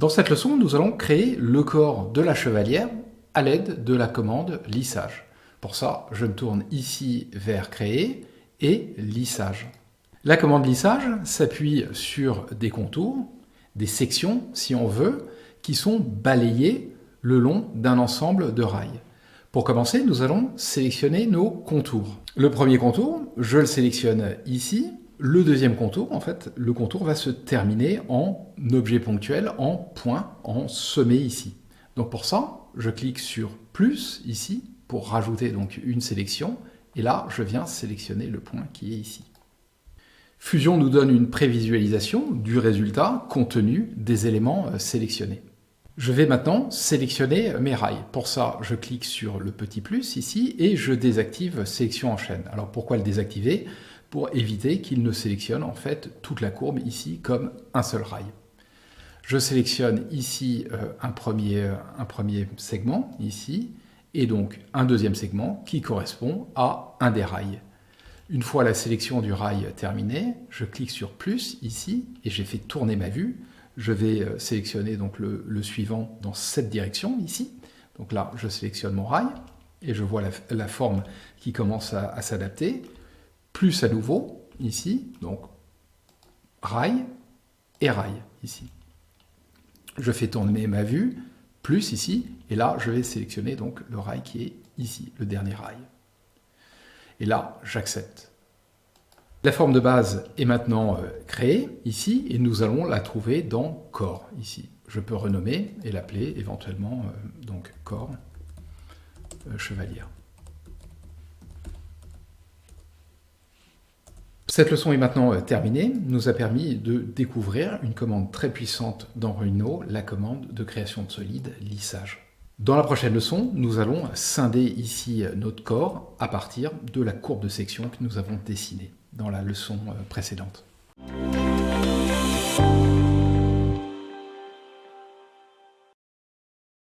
Dans cette leçon, nous allons créer le corps de la chevalière à l'aide de la commande lissage. Pour ça, je me tourne ici vers créer et lissage. La commande lissage s'appuie sur des contours, des sections si on veut, qui sont balayées le long d'un ensemble de rails. Pour commencer, nous allons sélectionner nos contours. Le premier contour, je le sélectionne ici. Le deuxième contour, en fait, le contour va se terminer en objet ponctuel, en point, en sommet ici. Donc pour ça, je clique sur plus ici pour rajouter donc une sélection. Et là, je viens sélectionner le point qui est ici. Fusion nous donne une prévisualisation du résultat compte tenu des éléments sélectionnés. Je vais maintenant sélectionner mes rails. Pour ça, je clique sur le petit plus ici et je désactive sélection en chaîne. Alors pourquoi le désactiver? Pour éviter qu'il ne sélectionne en fait toute la courbe ici comme un seul rail. Je sélectionne ici un premier segment ici et donc un deuxième segment qui correspond à un des rails. Une fois la sélection du rail terminée, je clique sur plus ici et j'ai fait tourner ma vue. Je vais sélectionner donc le suivant dans cette direction ici. Donc là, je sélectionne mon rail et je vois la forme qui commence à s'adapter. Plus à nouveau ici, donc rail et rail ici. Je fais tourner ma vue, plus ici, et là, je vais sélectionner donc le rail qui est ici, le dernier rail. Et là, j'accepte. La forme de base est maintenant créée ici et nous allons la trouver dans corps ici. Je peux renommer et l'appeler éventuellement donc corps chevalière. Cette leçon est maintenant terminée, nous a permis de découvrir une commande très puissante dans Rhino, la commande de création de solides lissage. Dans la prochaine leçon, nous allons scinder ici notre corps à partir de la courbe de section que nous avons dessinée dans la leçon précédente.